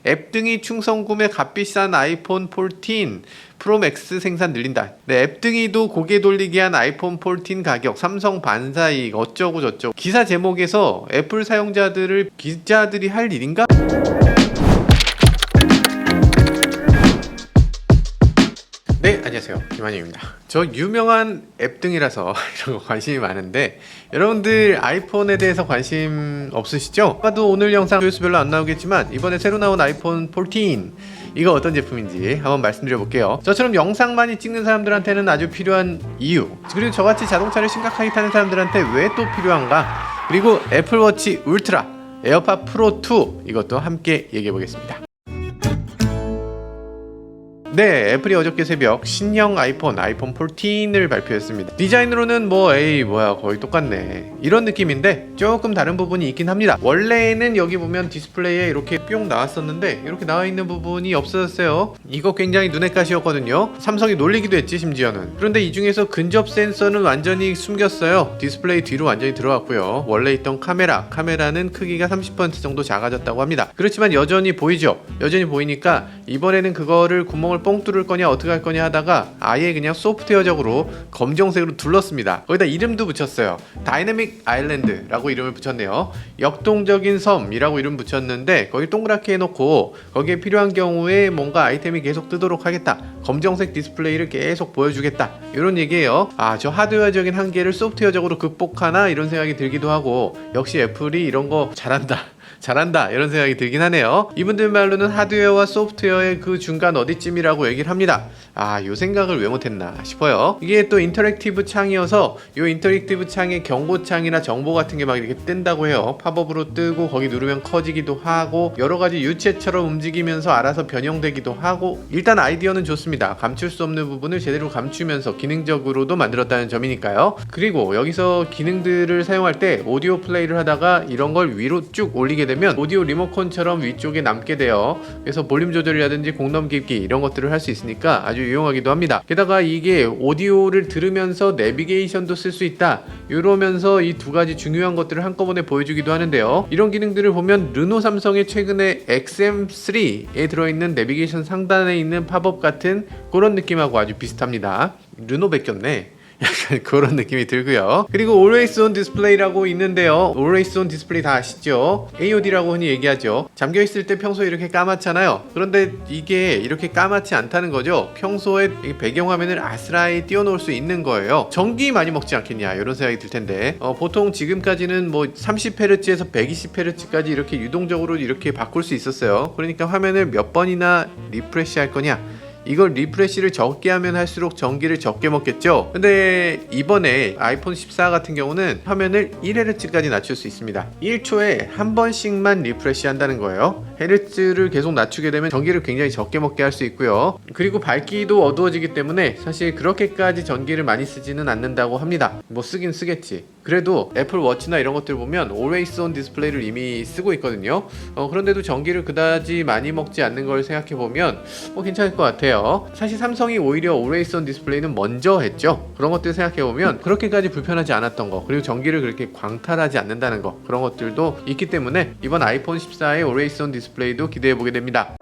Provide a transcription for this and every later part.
앱 등이 충성 구매 값비싼 아이폰 14 프로 맥스 생산 늘린다. 네, 앱 등이도 고개 돌리게 한 아이폰 14 가격, 삼성 반사이익 어쩌고 저쩌고. 기사 제목에서 애플 사용자들을 기자들이 할 일인가? 네, 안녕하세요. 김한영입니다. 저 유명한 앱 등이라서 이런 거 관심이 많은데 여러분들 아이폰에 대해서 관심 없으시죠? 아마도 오늘 영상 조회수별로 안 나오겠지만 이번에 새로 나온 아이폰 14 이거 어떤 제품인지 한번 말씀드려 볼게요. 저처럼 영상 많이 찍는 사람들한테는 아주 필요한 이유, 그리고 저같이 자동차를 심각하게 타는 사람들한테 왜 또 필요한가, 그리고 애플워치 울트라, 에어팟 프로 2 이것도 함께 얘기해 보겠습니다. 네, 애플이 어저께 새벽 신형 아이폰 14을 발표했습니다. 디자인으로는 뭐야 거의 똑같네 이런 느낌인데 조금 다른 부분이 있긴 합니다. 원래는 여기 보면 디스플레이에 이렇게 뿅 나왔었는데 이렇게 나와 있는 부분이 없어졌어요. 이거 굉장히 눈엣 가시였거든요. 삼성이 놀리기도 했지 심지어는. 그런데 이 중에서 근접 센서는 완전히 숨겼어요. 디스플레이 뒤로 완전히 들어갔고요. 원래 있던 카메라는 크기가 30% 정도 작아졌다고 합니다. 그렇지만 여전히 보이죠. 여전히 보이니까 이번에는 그거를 구멍을 뻥 뚫을 거냐 어떻게 할 거냐 하다가 아예 그냥 소프트웨어적으로 검정색으로 둘렀습니다. 거기다 이름도 붙였어요. 다이내믹 아일랜드라고 이름을 붙였네요. 역동적인 섬이라고 이름 붙였는데 거기 동그랗게 해놓고 거기에 필요한 경우에 뭔가 아이템이 계속 뜨도록 하겠다, 검정색 디스플레이를 계속 보여주겠다, 이런 얘기예요. 저 하드웨어적인 한계를 소프트웨어적으로 극복하나 이런 생각이 들기도 하고, 역시 애플이 이런 거 잘한다 이런 생각이 들긴 하네요. 이분들 말로는 하드웨어와 소프트웨어의 그 중간 어디쯤이라고 얘기를 합니다. 요 생각을 왜 못했나 싶어요. 이게 또 인터랙티브 창이어서 이 인터랙티브 창에 경고창이나 정보 같은 게 막 이렇게 뜬다고 해요. 팝업으로 뜨고 거기 누르면 커지기도 하고 여러가지 유체처럼 움직이면서 알아서 변형되기도 하고, 일단 아이디어는 좋습니다. 감출 수 없는 부분을 제대로 감추면서 기능적으로도 만들었다는 점이니까요. 그리고 여기서 기능들을 사용할 때 오디오 플레이를 하다가 이런 걸 위로 쭉 올리게 되면 오디오 리모컨처럼 위쪽에 남게 돼요. 그래서 볼륨 조절이라든지 공 넘기기 이런 것들을 할 수 있으니까 아주 유용하기도 합니다. 게다가 이게 오디오를 들으면서 내비게이션도 쓸 수 있다 이러면서 이 두 가지 중요한 것들을 한꺼번에 보여주기도 하는데요. 이런 기능들을 보면 르노 삼성의 최근에 XM3에 들어있는 내비게이션 상단에 있는 팝업 같은 그런 느낌하고 아주 비슷합니다. 르노 베꼈네. 약간 그런 느낌이 들고요. 그리고 Always On Display라고 있는데요. Always On Display 다 아시죠? AOD라고 흔히 얘기하죠. 잠겨있을 때 평소에 이렇게 까맣잖아요. 그런데 이게 이렇게 까맣지 않다는 거죠. 평소에 배경화면을 아스라이 띄워놓을 수 있는 거예요. 전기 많이 먹지 않겠냐 이런 생각이 들 텐데 보통 지금까지는 30Hz에서 120Hz까지 이렇게 유동적으로 이렇게 바꿀 수 있었어요. 그러니까 화면을 몇 번이나 리프레시 할 거냐, 이걸 리프레시를 적게 하면 할수록 전기를 적게 먹겠죠. 근데 이번에 아이폰 14 같은 경우는 화면을 1Hz까지 낮출 수 있습니다. 1초에 한 번씩만 리프레시 한다는 거예요. 헤르츠를 계속 낮추게 되면 전기를 굉장히 적게 먹게 할 수 있고요. 그리고 밝기도 어두워지기 때문에 사실 그렇게까지 전기를 많이 쓰지는 않는다고 합니다. 쓰긴 쓰겠지. 그래도 애플 워치나 이런 것들 보면 Always On 디스플레이를 이미 쓰고 있거든요. 그런데도 전기를 그다지 많이 먹지 않는 걸 생각해보면 괜찮을 것 같아요. 사실 삼성이 오히려 Always On 디스플레이는 먼저 했죠. 그런 것들 생각해보면 그렇게까지 불편하지 않았던 거, 그리고 전기를 그렇게 광탈하지 않는다는 거, 그런 것들도 있기 때문에 이번 아이폰 14의 Always On 디스플레이도 기대해보게 됩니다.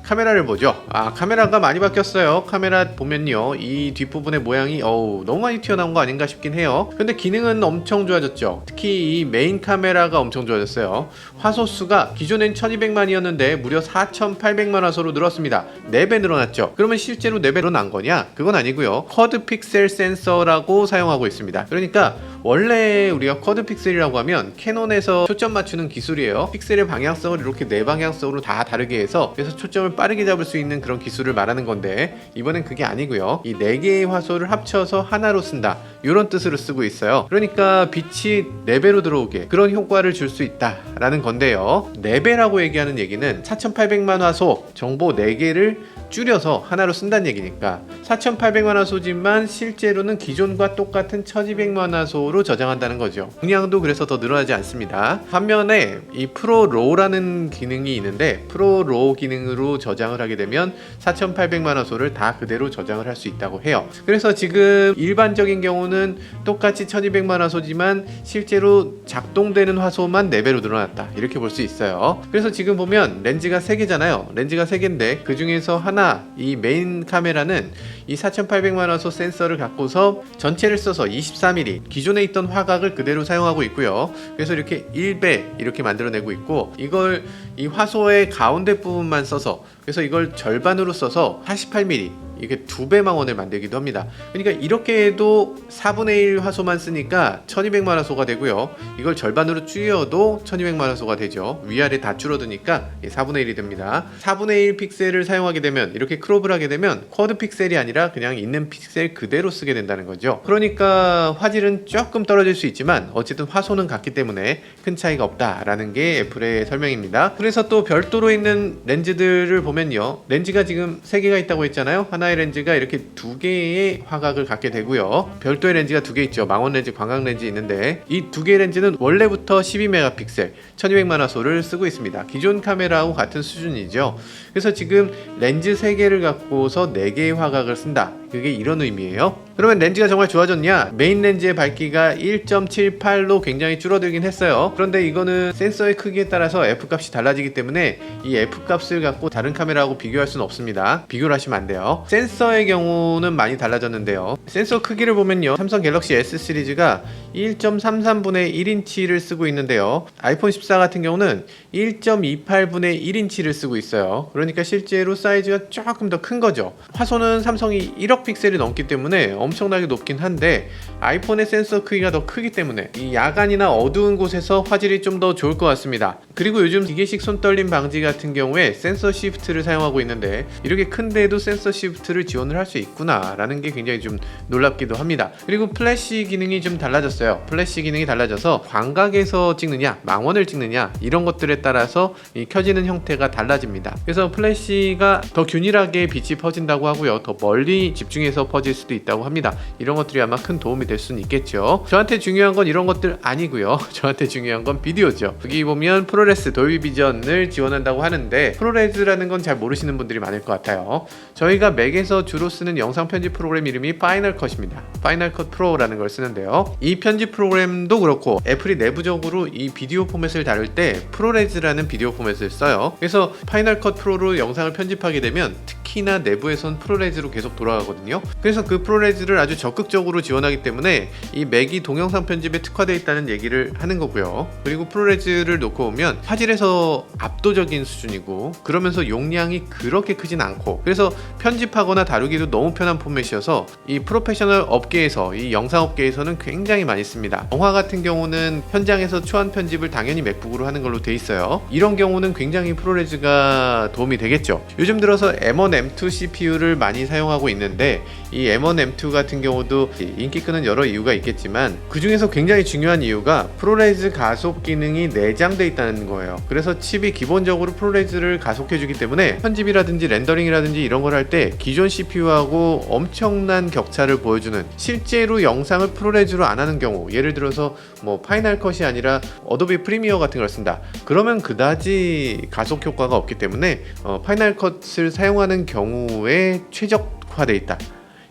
카메라를 보죠. 카메라가 많이 바뀌었어요. 카메라 보면요, 이 뒷부분의 모양이 너무 많이 튀어나온 거 아닌가 싶긴 해요. 근데 기능은 엄청 좋아졌죠. 특히 이 메인 카메라가 엄청 좋아졌어요. 화소수가 기존엔 1200만이었는데 무려 4800만 화소로 늘었습니다. 4배 늘어났죠. 그러면 실제로 4배 늘어난 거냐? 그건 아니고요. 쿼드 픽셀 센서라고 사용하고 있습니다. 그러니까 원래 우리가 쿼드 픽셀이라고 하면 캐논에서 초점 맞추는 기술이에요. 픽셀의 방향성을 이렇게 4방향성으로 다 다르게 해서 그래서 초점을 빠르게 잡을 수 있는 그런 기술을 말하는 건데, 이번엔 그게 아니고요. 이 4개의 화소를 합쳐서 하나로 쓴다, 이런 뜻으로 쓰고 있어요. 그러니까 빛이 4배로 들어오게 그런 효과를 줄 수 있다라는 건데요. 4배라고 얘기하는 얘기는 4800만 화소 정보 4개를 줄여서 하나로 쓴다는 얘기니까 4800만 화소지만 실제로는 기존과 똑같은 1200만 화소로 저장한다는 거죠. 용량도 그래서 더 늘어나지 않습니다. 반면에 이 프로 로우라는 기능이 있는데, 프로 로우 기능으로 저장을 하게 되면 4800만 화소를 다 그대로 저장을 할 수 있다고 해요. 그래서 지금 일반적인 경우는 화소는 똑같이 1200만 화소지만 실제로 작동되는 화소만 4배로 늘어났다, 이렇게 볼 수 있어요. 그래서 지금 보면 렌즈가 3개잖아요. 렌즈가 3개인데 그 중에서 하나, 이 메인 카메라는 이 4800만 화소 센서를 갖고서 전체를 써서 24mm 기존에 있던 화각을 그대로 사용하고 있고요. 그래서 이렇게 1배 이렇게 만들어내고 있고, 이걸 이 화소의 가운데 부분만 써서, 그래서 이걸 절반으로 써서 48mm 이게 2배 망원을 만들기도 합니다. 그러니까 이렇게 해도 4분의 1 화소만 쓰니까 1200만 화소가 되고요. 이걸 절반으로 줄여도 1200만 화소가 되죠. 위아래 다 줄어드니까 4분의 1이 됩니다. 4분의 1 픽셀을 사용하게 되면, 이렇게 크롭을 하게 되면 쿼드 픽셀이 아니라 그냥 있는 픽셀 그대로 쓰게 된다는 거죠. 그러니까 화질은 조금 떨어질 수 있지만 어쨌든 화소는 같기 때문에 큰 차이가 없다라는 게 애플의 설명입니다. 그래서 또 별도로 있는 렌즈들을 보면요, 렌즈가 지금 3개가 있다고 했잖아요. 하나의 렌즈가 이렇게 2개의 화각을 갖게 되고요. 별도의 렌즈가 2개 있죠. 망원 렌즈, 광각 렌즈 있는데 이 2개의 렌즈는 원래부터 12메가픽셀 1200만 화소를 쓰고 있습니다. 기존 카메라하고 같은 수준이죠. 그래서 지금 렌즈 3개를 갖고서 4개의 화각을 쓴다, 그게 이런 의미예요. 그러면 렌즈가 정말 좋아졌냐? 메인 렌즈의 밝기가 1.78로 굉장히 줄어들긴 했어요. 그런데 이거는 센서의 크기에 따라서 F값이 달라지기 때문에 이 F값을 갖고 다른 카메라하고 비교할 수는 없습니다. 비교를 하시면 안 돼요. 센서의 경우는 많이 달라졌는데요. 센서 크기를 보면요, 삼성 갤럭시 S 시리즈가 1.33분의 1인치를 쓰고 있는데요, 아이폰 14 같은 경우는 1.28분의 1인치를 쓰고 있어요. 그러니까 실제로 사이즈가 조금 더 큰 거죠. 화소는 삼성이 1억 픽셀이 넘기 때문에 엄청나게 높긴 한데 아이폰의 센서 크기가 더 크기 때문에 이 야간이나 어두운 곳에서 화질이 좀 더 좋을 것 같습니다. 그리고 요즘 기계식 손떨림 방지 같은 경우에 센서 시프트를 사용하고 있는데 이렇게 큰데도 센서 시프트를 지원을 할 수 있구나 라는 게 굉장히 좀 놀랍기도 합니다. 그리고 플래시 기능이 좀 달라졌어요. 플래시 기능이 달라져서 광각에서 찍느냐 망원을 찍느냐 이런 것들에 따라서 이 켜지는 형태가 달라집니다. 그래서 플래시가 더 균일하게 빛이 퍼진다고 하고요, 더 멀리 집중해서 퍼질 수도 있다고 합니다. 이런 것들이 아마 큰 도움이 될 수는 있겠죠. 저한테 중요한 건 이런 것들 아니고요. 저한테 중요한 건 비디오죠. 여기 보면 프로레스 돌비 비전을 지원한다고 하는데 프로레스라는 건 잘 모르시는 분들이 많을 것 같아요. 저희가 맥에서 주로 쓰는 영상 편집 프로그램 이름이 파이널 컷입니다. 파이널 컷 프로라는 걸 쓰는데요, 이 편집 프로그램도 그렇고 애플이 내부적으로 이 비디오 포맷을 다룰 때 프로레스라는 비디오 포맷을 써요. 그래서 파이널 컷 프로로 영상을 편집하게 되면 특히나 내부에선 프로레스로 계속 돌아가거든요. 그래서 그 프로레스를 아주 적극적으로 지원하기 때문에 이 맥이 동영상 편집에 특화되어 있다는 얘기를 하는 거고요. 그리고 프로레스를 놓고 보면 화질에서 압도적인 수준이고 그러면서 용량이 그렇게 크진 않고, 그래서 편집하거나 다루기도 너무 편한 포맷이어서 이 프로페셔널 업계에서, 이 영상 업계에서는 굉장히 많이 씁니다. 영화 같은 경우는 현장에서 초안 편집을 당연히 맥북으로 하는 걸로 돼 있어요. 이런 경우는 굉장히 프로레스가 도움이 되겠죠. 요즘 들어서 M1, M2 CPU를 많이 사용하고 있는데 이 M1, M2 같은 경우도 인기 끄는 여러 이유가 있겠지만 그 중에서 굉장히 중요한 이유가 프로레스 가속 기능이 내장되어 있다는 거예요. 그래서 칩이 기본적으로 프로레스를 가속해주기 때문에 편집이라든지 렌더링이라든지 이런 걸 할 때 기존 CPU하고 엄청난 격차를 보여주는, 실제로 영상을 프로레스로 안 하는 경우, 예를 들어서 뭐 파이널 컷이 아니라 어도비 프리미어 같은 걸 쓴다, 그러면 그다지 가속 효과가 없기 때문에 파이널 컷을 사용하는 경우에 최적화되어 있다.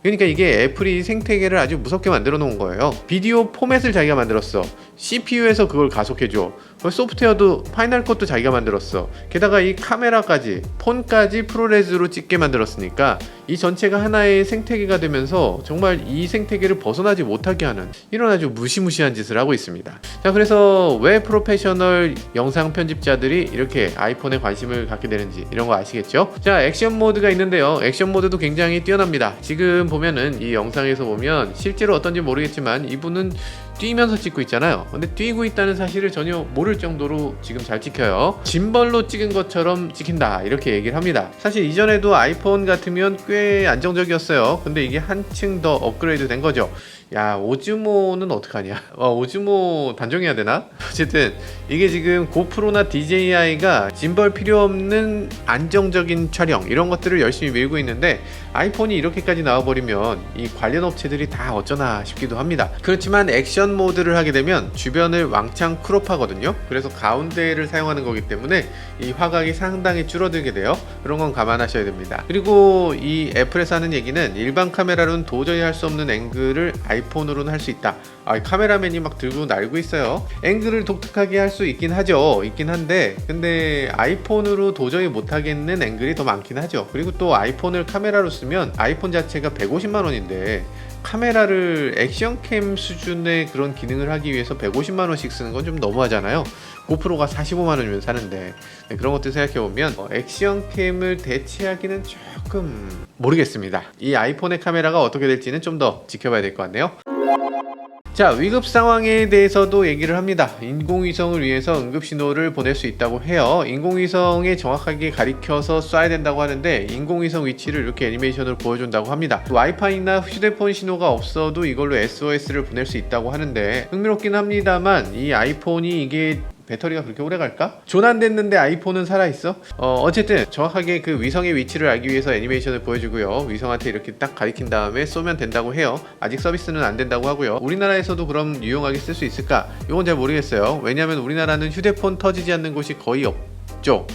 그러니까 이게 애플이 생태계를 아주 무섭게 만들어 놓은 거예요. 비디오 포맷을 자기가 만들었어. CPU에서 그걸 가속해줘. 소프트웨어도 파이널 컷도 자기가 만들었어. 게다가 이 카메라까지, 폰까지 프로레스로 찍게 만들었으니까 이 전체가 하나의 생태계가 되면서 정말 이 생태계를 벗어나지 못하게 하는 이런 아주 무시무시한 짓을 하고 있습니다. 자, 그래서 왜 프로페셔널 영상 편집자들이 이렇게 아이폰에 관심을 갖게 되는지 이런 거 아시겠죠? 자, 액션 모드가 있는데요, 액션 모드도 굉장히 뛰어납니다. 지금 보면은 이 영상에서 보면 실제로 어떤지 모르겠지만 이분은 뛰면서 찍고 있잖아요. 근데 뛰고 있다는 사실을 전혀 모를 정도로 지금 잘 찍혀요. 짐벌로 찍은 것처럼 찍힌다, 이렇게 얘기를 합니다. 사실 이전에도 아이폰 같으면 꽤 안정적이었어요. 근데 이게 한층 더 업그레이드 된 거죠. 야, 오즈모는 어떡하냐? 오즈모 단종해야 되나? 어쨌든 이게 지금 고프로나 DJI가 짐벌 필요 없는 안정적인 촬영 이런 것들을 열심히 밀고 있는데 아이폰이 이렇게까지 나와버리면 이 관련 업체들이 다 어쩌나 싶기도 합니다. 그렇지만 액션 모드를 하게 되면 주변을 왕창 크롭하거든요. 그래서 가운데를 사용하는 거기 때문에 이 화각이 상당히 줄어들게 돼요. 그런 건 감안하셔야 됩니다. 그리고 이 애플에서 하는 얘기는 일반 카메라로는 도저히 할 수 없는 앵글을 아이폰으로는 할 수 있다. 카메라맨이 막 들고 날고 있어요. 앵글을 독특하게 할 수 있긴 하죠. 있긴 한데 근데 아이폰으로 도저히 못하겠는 앵글이 더 많긴 하죠. 그리고 또 아이폰을 카메라로 쓰면 아이폰 자체가 150만 원인데 카메라를 액션캠 수준의 그런 기능을 하기 위해서 150만 원씩 쓰는 건 좀 너무하잖아요. 고프로가 45만 원이면 사는데 그런 것들 생각해보면 액션캠을 대체하기는 조금 모르겠습니다. 이 아이폰의 카메라가 어떻게 될지는 좀 더 지켜봐야 될 것 같네요. 자, 위급 상황에 대해서도 얘기를 합니다. 인공위성을 위해서 응급신호를 보낼 수 있다고 해요. 인공위성에 정확하게 가리켜서 쏴야 된다고 하는데 인공위성 위치를 이렇게 애니메이션으로 보여준다고 합니다. 와이파이나 휴대폰 신호가 없어도 이걸로 SOS를 보낼 수 있다고 하는데 흥미롭긴 합니다만 이 아이폰이 이게 배터리가 그렇게 오래 갈까? 조난됐는데 아이폰은 살아있어? 어쨌든 정확하게 그 위성의 위치를 알기 위해서 애니메이션을 보여주고요. 위성한테 이렇게 딱 가리킨 다음에 쏘면 된다고 해요. 아직 서비스는 안 된다고 하고요. 우리나라에서도 그럼 유용하게 쓸 수 있을까? 이건 잘 모르겠어요. 왜냐하면 우리나라는 휴대폰 터지지 않는 곳이 거의 없죠.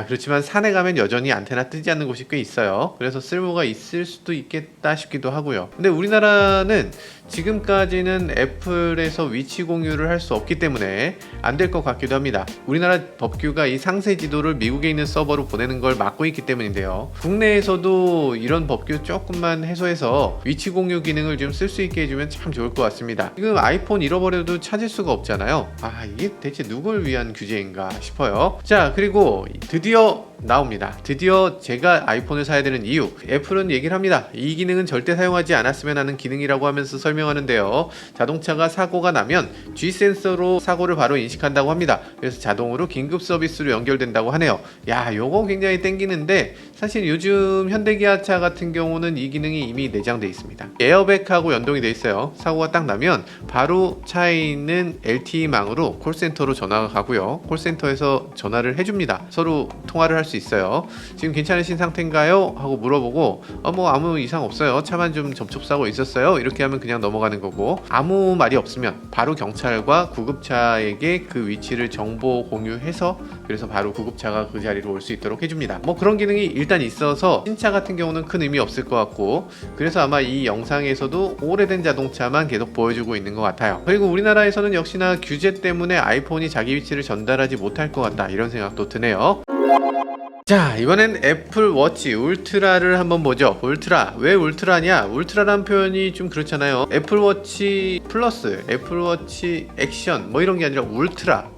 그렇지만 산에 가면 여전히 안테나 뜨지 않는 곳이 꽤 있어요. 그래서 쓸모가 있을 수도 있겠다 싶기도 하고요. 근데 우리나라는 지금까지는 애플에서 위치 공유를 할 수 없기 때문에 안 될 것 같기도 합니다. 우리나라 법규가 이 상세 지도를 미국에 있는 서버로 보내는 걸 막고 있기 때문인데요. 국내에서도 이런 법규 조금만 해소해서 위치 공유 기능을 좀 쓸 수 있게 해주면 참 좋을 것 같습니다. 지금 아이폰 잃어버려도 찾을 수가 없잖아요. 이게 대체 누굴 위한 규제인가 싶어요. 자, 그리고 드디어 나옵니다. 드디어 제가 아이폰을 사야 되는 이유. 애플은 얘기를 합니다. 이 기능은 절대 사용하지 않았으면 하는 기능이라고 하면서 설명하는데요. 자동차가 사고가 나면 G센서로 사고를 바로 인식한다고 합니다. 그래서 자동으로 긴급 서비스로 연결된다고 하네요. 요거 굉장히 땡기는데 사실 요즘 현대기아차 같은 경우는 이 기능이 이미 내장돼 있습니다. 에어백하고 연동이 돼 있어요. 사고가 딱 나면 바로 차에 있는 LTE망으로 콜센터로 전화가 가고요. 콜센터에서 전화를 해줍니다. 서로 통화를 할 수 있어요. 지금 괜찮으신 상태인가요? 하고 물어보고 아무 이상 없어요. 차만 좀 접촉사고 있었어요. 이렇게 하면 그냥 넘어가는 거고 아무 말이 없으면 바로 경찰과 구급차에게 그 위치를 정보 공유해서 그래서 바로 구급차가 그 자리로 올 수 있도록 해줍니다. 그런 기능이 일단 있어서 신차 같은 경우는 큰 의미 없을 것 같고 그래서 아마 이 영상에서도 오래된 자동차만 계속 보여주고 있는 것 같아요. 그리고 우리나라에서는 역시나 규제 때문에 아이폰이 자기 위치를 전달하지 못할 것 같다 이런 생각도 드네요. 자, 이번엔 애플워치 울트라를 한번 보죠. 울트라, 왜 울트라냐? 울트라란 표현이 좀 그렇잖아요. 애플워치 플러스, 애플워치 액션 이런 게 아니라 울트라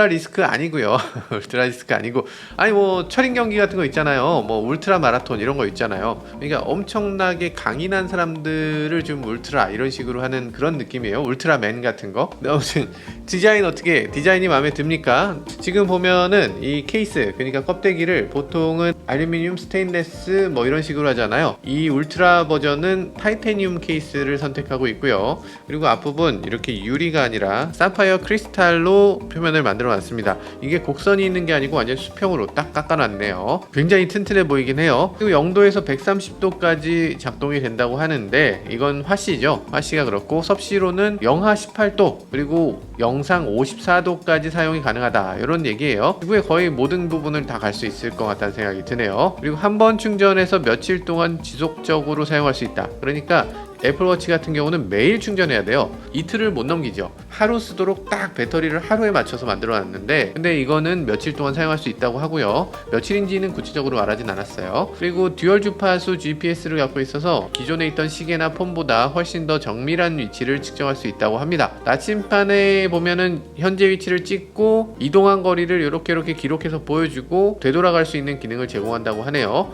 리스크 아니고요. 울트라 리스크 아니고 철인 경기 같은 거 있잖아요. 울트라 마라톤 이런 거 있잖아요. 그러니까 엄청나게 강인한 사람들을 좀 울트라 이런 식으로 하는 그런 느낌이에요. 울트라맨 같은 거. 근데 아무튼 디자인이 마음에 듭니까? 지금 보면은 이 케이스, 그러니까 껍데기를 보통은 알루미늄, 스테인레스 이런 식으로 하잖아요. 이 울트라 버전은 타이타늄 케이스를 선택하고 있고요. 그리고 앞부분 이렇게 유리가 아니라 사파이어 크리스탈로 표면을 만들어 놨습니다. 이게 곡선이 있는 게 아니고 완전 수평으로 딱 깎아놨네요. 굉장히 튼튼해 보이긴 해요. 그리고 0도에서 130도까지 작동이 된다고 하는데 이건 화씨죠. 화씨가 그렇고 섭씨로는 영하 18도 그리고 영상 54도까지 사용이 가능하다 이런 얘기예요. 지구의 거의 모든 부분을 다 갈 수 있을 것 같다는 생각이 드네요. 그리고 한 번 충전해서 며칠 동안 지속적으로 사용할 수 있다. 그러니까 애플워치 같은 경우는 매일 충전해야 돼요. 이틀을 못 넘기죠. 하루 쓰도록 딱 배터리를 하루에 맞춰서 만들어 놨는데 근데 이거는 며칠 동안 사용할 수 있다고 하고요. 며칠인지는 구체적으로 말하진 않았어요. 그리고 듀얼 주파수 GPS를 갖고 있어서 기존에 있던 시계나 폰보다 훨씬 더 정밀한 위치를 측정할 수 있다고 합니다. 나침판에 보면은 현재 위치를 찍고 이동한 거리를 이렇게 기록해서 보여주고 되돌아갈 수 있는 기능을 제공한다고 하네요.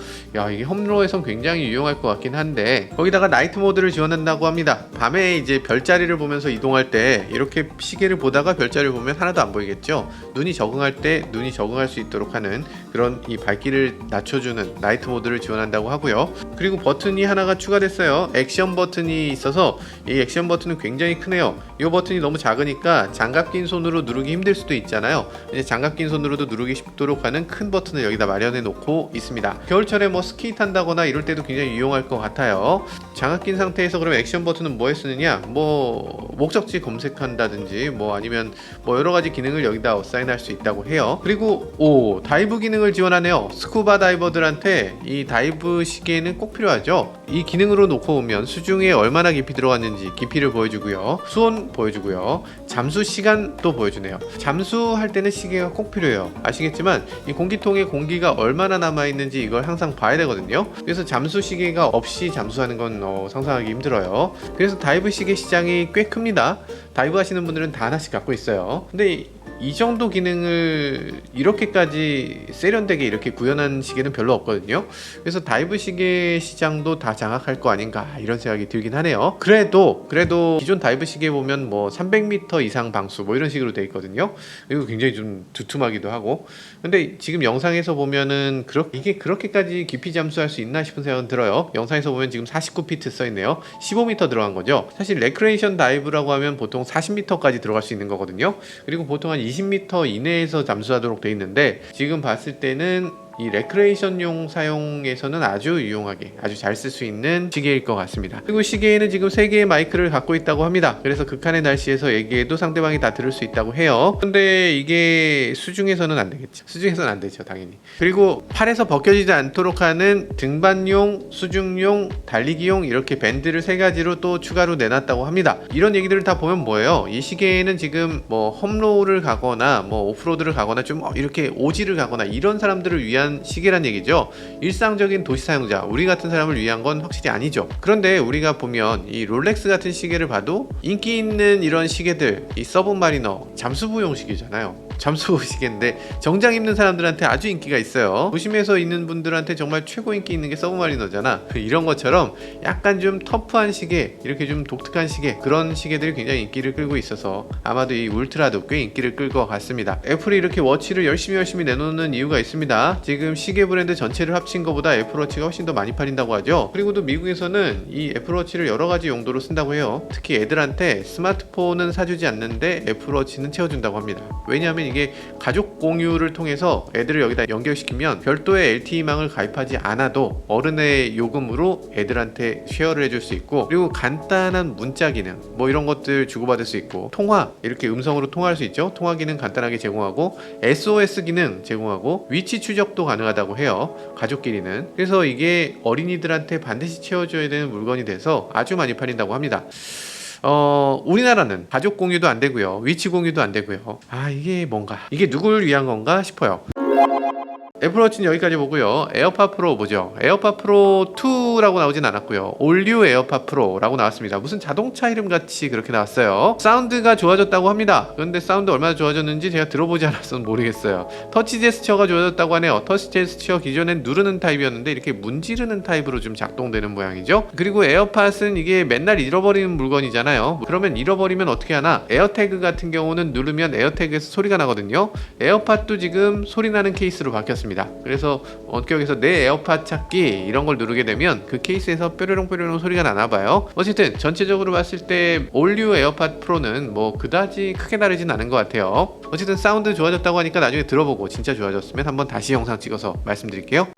이게 홈로에선 굉장히 유용할 것 같긴 한데 거기다가 나이트 모드를 지원한다고 합니다. 밤에 이제 별자리를 보면서 이동할 때 이렇게 시계를 보다가 별자리를 보면 하나도 안 보이겠죠. 눈이 적응할 때 눈이 적응할 수 있도록 하는 그런 이 밝기를 낮춰주는 나이트 모드를 지원한다고 하고요. 그리고 버튼이 하나가 추가됐어요. 액션 버튼이 있어서 이 액션 버튼은 굉장히 크네요. 이 버튼이 너무 작으니까 장갑 낀 손으로 누르기 힘들 수도 있잖아요. 이제 장갑 낀 손으로도 누르기 쉽도록 하는 큰 버튼을 여기다 마련해 놓고 있습니다. 겨울철에 스키 탄다거나 이럴 때도 굉장히 유용할 것 같아요. 장갑 낀 상태에서 영상에서 그럼 액션 버튼은 뭐에 쓰느냐? 뭐 목적지 검색한다든지 뭐 아니면 뭐 여러 가지 기능을 여기다 어사인할 수 있다고 해요. 그리고 다이브 기능을 지원하네요. 스쿠바 다이버들한테 이 다이브 시계는 꼭 필요하죠. 이 기능으로 놓고 보면 수중에 얼마나 깊이 들어갔는지 깊이를 보여주고요, 수온 보여주고요, 잠수 시간도 보여주네요. 잠수할 때는 시계가 꼭 필요해요. 아시겠지만 이 공기통에 공기가 얼마나 남아있는지 이걸 항상 봐야 되거든요. 그래서 잠수 시계가 없이 잠수하는 건 상상하기 힘들어요. 그래서 다이브 시계 시장이 꽤 큽니다. 다이브 하시는 분들은 다 하나씩 갖고 있어요. 근데 이 정도 기능을 이렇게까지 세련되게 이렇게 구현한 시계는 별로 없거든요. 그래서 다이브 시계 시장도 다 장악할 거 아닌가 이런 생각이 들긴 하네요. 그래도 기존 다이브 시계 보면 뭐 300m 이상 방수 뭐 이런 식으로 돼 있거든요. 그리고 굉장히 좀 두툼하기도 하고. 근데 지금 영상에서 보면은 이게 그렇게까지 깊이 잠수할 수 있나 싶은 생각은 들어요. 영상에서 보면 지금 49피트 써 있네요. 15m 들어간 거죠. 사실 레크레이션 다이브라고 하면 보통 40m까지 들어갈 수 있는 거거든요. 그리고 보통 한 20m 이내에서 잠수하도록 돼 있는데 지금 봤을 때는 이 레크레이션용 사용에서는 아주 유용하게 아주 잘 쓸 수 있는 시계일 것 같습니다. 그리고 시계에는 지금 3개의 마이크를 갖고 있다고 합니다. 그래서 극한의 날씨에서 얘기해도 상대방이 다 들을 수 있다고 해요. 근데 이게 수중에서는 안 되겠죠. 수중에서는 안 되죠, 당연히. 그리고 팔에서 벗겨지지 않도록 하는 등반용, 수중용, 달리기용 이렇게 밴드를 3가지로 또 추가로 내놨다고 합니다. 이런 얘기들을 다 보면 뭐예요? 이 시계에는 지금 뭐 홈로우를 가거나 뭐 오프로드를 가거나 좀 이렇게 오지를 가거나 이런 사람들을 위한 시계란 얘기죠. 일상적인 도시 사용자, 우리 같은 사람을 위한 건 확실히 아니죠. 그런데 우리가 보면 이 롤렉스 같은 시계를 봐도 인기 있는 이런 시계들, 이 서브마리너 잠수부용 시계잖아요. 잠수 시계인데 정장 입는 사람들한테 아주 인기가 있어요. 도심에서 있는 분들한테 정말 최고 인기 있는 게 서브마리너잖아. 이런 것처럼 약간 좀 터프한 시계, 이렇게 좀 독특한 시계, 그런 시계들이 굉장히 인기를 끌고 있어서 아마도 이 울트라도 꽤 인기를 끌 것 같습니다. 애플이 이렇게 워치를 열심히 내놓는 이유가 있습니다. 지금 시계 브랜드 전체를 합친 것보다 애플워치가 훨씬 더 많이 팔린다고 하죠. 그리고 또 미국에서는 이 애플워치를 여러 가지 용도로 쓴다고 해요. 특히 애들한테 스마트폰은 사주지 않는데 애플워치는 채워준다고 합니다. 왜냐하면 이게 가족 공유를 통해서 애들을 여기다 연결시키면 별도의 LTE망을 가입하지 않아도 어른의 요금으로 애들한테 쉐어를 해줄 수 있고, 그리고 간단한 문자 기능 뭐 이런 것들 주고받을 수 있고, 통화 이렇게 음성으로 통화할 수 있죠. 통화 기능 간단하게 제공하고, SOS 기능 제공하고, 위치 추적도 가능하다고 해요, 가족끼리는. 그래서 이게 어린이들한테 반드시 채워줘야 되는 물건이 돼서 아주 많이 팔린다고 합니다. 우리나라는 가족 공유도 안 되고요, 위치 공유도 안 되고요. 이게 뭔가, 이게 누굴 위한 건가 싶어요. 애플워치는 여기까지 보고요. 에어팟 프로 보죠. 에어팟 프로 2라고 나오진 않았고요. 올뉴 에어팟 프로라고 나왔습니다. 무슨 자동차 이름 같이 그렇게 나왔어요. 사운드가 좋아졌다고 합니다. 그런데 사운드 얼마나 좋아졌는지 제가 들어보지 않아서 모르겠어요. 터치 제스처가 좋아졌다고 하네요. 터치 제스처 기존엔 누르는 타입이었는데 이렇게 문지르는 타입으로 좀 작동되는 모양이죠. 그리고 에어팟은 이게 맨날 잃어버리는 물건이잖아요. 그러면 잃어버리면 어떻게 하나? 에어태그 같은 경우는 누르면 에어태그에서 소리가 나거든요. 에어팟도 지금 소리 나는 케이스로 바뀌었습니다. 그래서 원격에서 내 에어팟 찾기 이런 걸 누르게 되면 그 케이스에서 뾰로롱 소리가 나나봐요. 어쨌든 전체적으로 봤을 때 올뉴 에어팟 프로는 뭐 그다지 크게 다르진 않은 것 같아요. 어쨌든 사운드 좋아졌다고 하니까 나중에 들어보고 진짜 좋아졌으면 한번 다시 영상 찍어서 말씀드릴게요.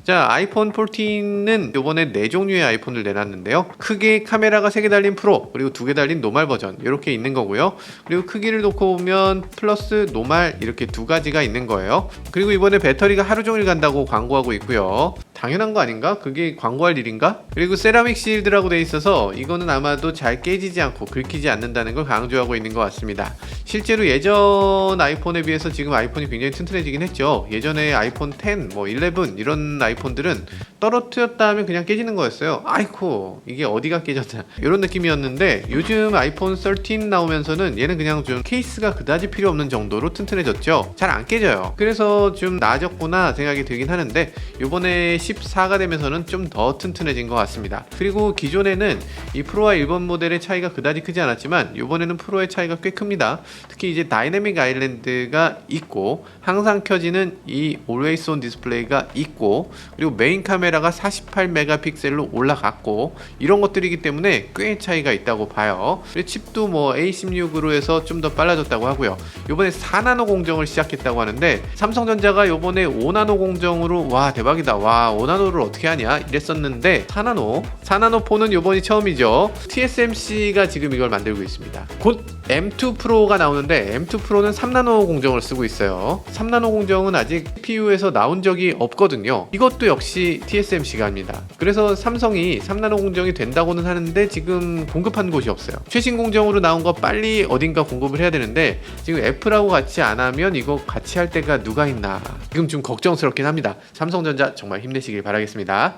자, 아이폰 14는 요번에 4종류의 아이폰을 내놨는데요. 크게 카메라가 3개 달린 프로, 그리고 2개 달린 노말 버전 이렇게 있는 거고요. 그리고 크기를 놓고 보면 플러스, 노말 이렇게 2가지가 있는 거예요. 그리고 이번에 배터리가 하루 종일 간다고 광고하고 있고요. 당연한 거 아닌가? 그게 광고할 일인가? 그리고 세라믹 실드라고 돼 있어서 이거는 아마도 잘 깨지지 않고 긁히지 않는다는 걸 강조하고 있는 것 같습니다. 실제로 예전 아이폰에 비해서 지금 아이폰이 굉장히 튼튼해지긴 했죠. 예전에 아이폰 10, 뭐 11 이런 아이폰들은 떨어뜨렸다 하면 그냥 깨지는 거였어요. 아이코, 이게 어디가 깨졌나 이런 느낌이었는데, 요즘 아이폰 13 나오면서는 얘는 그냥 좀 케이스가 그다지 필요 없는 정도로 튼튼해졌죠. 잘 안 깨져요. 그래서 좀 나아졌구나 생각이 들긴 하는데, 요번에 14가 되면서는 좀 더 튼튼해진 것 같습니다. 그리고 기존에는 이 프로와 일본 모델의 차이가 그다지 크지 않았지만 요번에는 프로의 차이가 꽤 큽니다. 특히 이제 다이내믹 아일랜드가 있고, 항상 켜지는 이 Always On 디스플레이가 있고, 그리고 메인 카메라가 48메가픽셀로 올라갔고, 이런 것들이기 때문에 꽤 차이가 있다고 봐요. 그리고 칩도 뭐 A16으로 해서 좀 더 빨라졌다고 하고요. 요번에 4나노 공정을 시작했다고 하는데, 삼성전자가 요번에 5나노 공정으로, 와 대박이다, 와 5나노를 어떻게 하냐 이랬었는데 4나노4는 요번이 처음이죠. TSMC가 지금 이걸 만들고 있습니다. 곧 M2 프로가 나오는데 M2 프로는 3나노 공정을 쓰고 있어요. 3나노 공정은 아직 CPU에서 나온 적이 없거든요. 이것도 역시 TSMC가 합니다. 그래서 삼성이 3나노 공정이 된다고는 하는데 지금 공급한 곳이 없어요. 최신 공정으로 나온 거 빨리 어딘가 공급을 해야 되는데 지금 애플하고 같이 안 하면 이거 같이 할 때가 누가 있나 지금 좀 걱정스럽긴 합니다. 삼성전자 정말 힘내시길 바라겠습니다.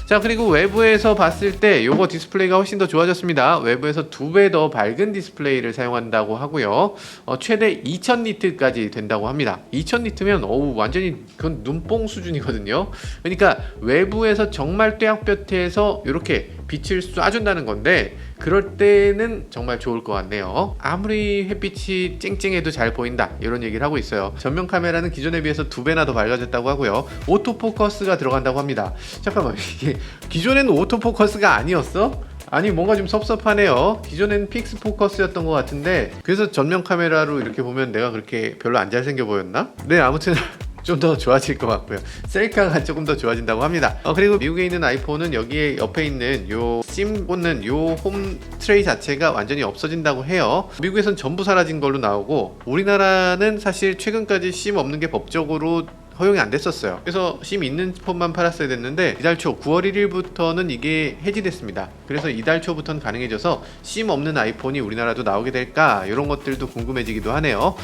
자, 그리고 외부에서 봤을 때 요거 디스플레이가 훨씬 더 좋아졌습니다. 외부에서 2배 더 밝은 디스플레이를 사용한다고 하고요. 최대 2000니트까지 된다고 합니다. 2000니트면 완전히 그건 눈뽕 수준이거든요. 그러니까 외부에서 정말 떼약볕에서 이렇게 빛을 쏴준다는 건데 그럴 때는 정말 좋을 것 같네요. 아무리 햇빛이 쨍쨍해도 잘 보인다 이런 얘기를 하고 있어요. 전면 카메라는 기존에 비해서 2배나 더 밝아졌다고 하고요. 오토포커스가 들어간다고 합니다. 잠깐만, 이게 기존에는 오토포커스가 아니었어? 아니, 뭔가 좀 섭섭하네요. 기존엔 픽스 포커스였던 것 같은데 그래서 전면 카메라로 이렇게 보면 내가 그렇게 별로 안 잘생겨 보였나? 네, 아무튼 좀 더 좋아질 것 같고요. 셀카가 조금 더 좋아진다고 합니다. 그리고 미국에 있는 아이폰은 여기에 옆에 있는 요 심 꽂는 요 홈 트레이 자체가 완전히 없어진다고 해요. 미국에선 전부 사라진 걸로 나오고 우리나라는 사실 최근까지 심 없는 게 법적으로 허용이 안 됐었어요. 그래서 심 있는 폰만 팔았어야 됐는데 이달 초 9월 1일부터는 이게 해지됐습니다. 그래서 이달 초부터는 가능해져서 심 없는 아이폰이 우리나라도 나오게 될까 이런 것들도 궁금해지기도 하네요.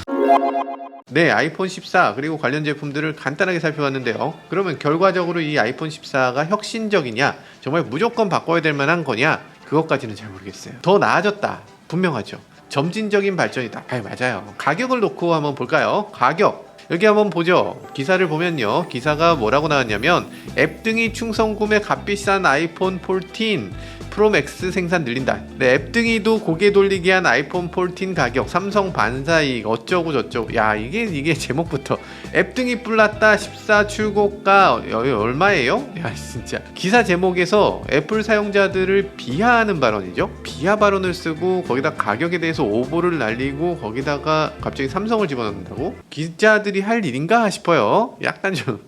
네, 아이폰 14 그리고 관련 제품들을 간단하게 살펴봤는데요. 그러면 결과적으로 이 아이폰 14가 혁신적이냐, 정말 무조건 바꿔야 될 만한 거냐, 그것까지는 잘 모르겠어요. 더 나아졌다, 분명하죠. 점진적인 발전이다. 맞아요. 가격을 놓고 한번 볼까요? 가격 여기 한번 보죠. 기사를 보면요, 기사가 뭐라고 나왔냐면 앱등이 충성 구매 값비싼 아이폰 14 프로 맥스 생산 늘린다. 네, 앱등이도 고개 돌리게 한 아이폰 14 가격 삼성 반사이익 어쩌고 저쩌고. 야, 이게 제목부터 앱등이 뿔났다 14 출고가 얼마예요? 야, 진짜 기사 제목에서 애플 사용자들을 비하하는 발언이죠. 비하 발언을 쓰고 거기다 가격에 대해서 오보를 날리고 거기다가 갑자기 삼성을 집어넣는다고? 기자들이 할 일인가 싶어요. 약간 좀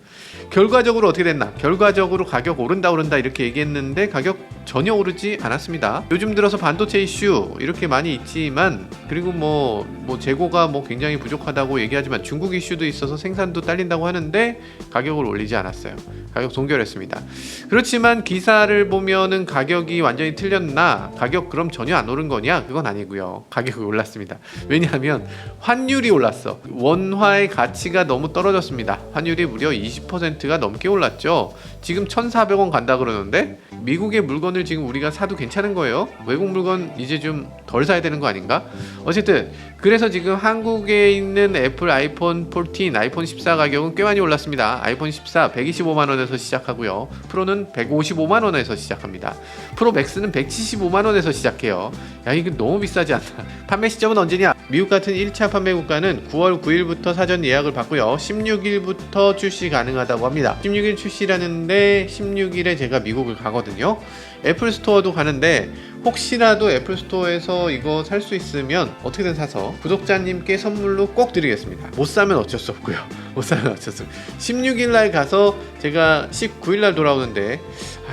결과적으로 어떻게 됐나? 결과적으로 가격 오른다 이렇게 얘기했는데 가격 전혀 오르지 않았습니다. 요즘 들어서 반도체 이슈 이렇게 많이 있지만, 그리고 뭐 재고가 굉장히 부족하다고 얘기하지만 중국 이슈도 있어서 생산도 딸린다고 하는데 가격을 올리지 않았어요. 가격 동결했습니다. 그렇지만 기사를 보면은 가격이 완전히 틀렸나? 가격 그럼 전혀 안 오른 거냐? 그건 아니고요. 가격이 올랐습니다. 왜냐하면 환율이 올랐어. 원화의 가치가 너무 떨어졌습니다. 환율이 무려 20%가 넘게 올랐죠. 지금 1,400원 간다 그러는데 미국의 물건을 지금 우리가 사도 괜찮은 거예요? 외국 물건 이제 좀 덜 사야 되는 거 아닌가? 어쨌든 그래서 지금 한국에 있는 애플 아이폰 14, 아이폰 14 가격은 꽤 많이 올랐습니다. 아이폰 14 125만원에서 시작하고요. 프로는 155만원에서 시작합니다. 프로 맥스는 175만원에서 시작해요. 야, 이거 너무 비싸지 않나? 판매 시점은 언제냐? 미국 같은 1차 판매 국가는 9월 9일부터 사전 예약을 받고요. 16일부터 출시 가능하다고 합니다. 16일 출시라는데 16일에 제가 미국을 가거든요. 애플 스토어도 가는데 혹시라도 애플 스토어에서 이거 살 수 있으면 어떻게든 사서 구독자님께 선물로 꼭 드리겠습니다. 못 사면 어쩔 수 없고요. 못 사면 어쩔 수 없고 16일날 가서 제가 19일날 돌아오는데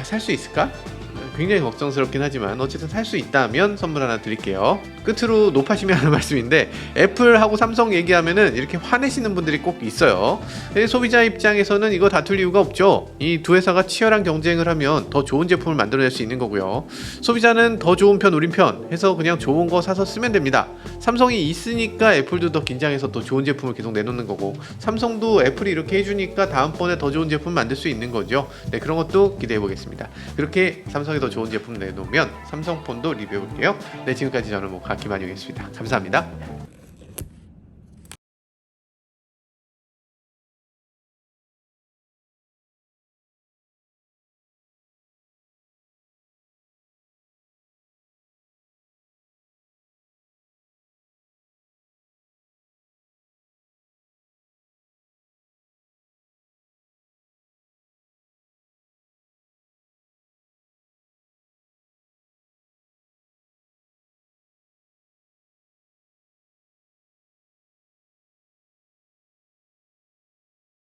살 수 있을까? 굉장히 걱정스럽긴 하지만 어쨌든 살 수 있다면 선물 하나 드릴게요. 끝으로 높아시면 하는 말씀인데 애플하고 삼성 얘기하면은 이렇게 화내시는 분들이 꼭 있어요. 소비자 입장에서는 이거 다툴 이유가 없죠. 이 두 회사가 치열한 경쟁을 하면 더 좋은 제품을 만들어낼 수 있는 거고요. 소비자는 더 좋은 편 우린 편 해서 그냥 좋은 거 사서 쓰면 됩니다. 삼성이 있으니까 애플도 더 긴장해서 더 좋은 제품을 계속 내놓는 거고, 삼성도 애플이 이렇게 해주니까 다음번에 더 좋은 제품 만들 수 있는 거죠. 네, 그런 것도 기대해 보겠습니다. 그렇게 삼성이 더 좋은 제품 내놓으면 삼성폰도 리뷰해 볼게요. 네, 지금까지 저는 각기만용이었습니다. 감사합니다.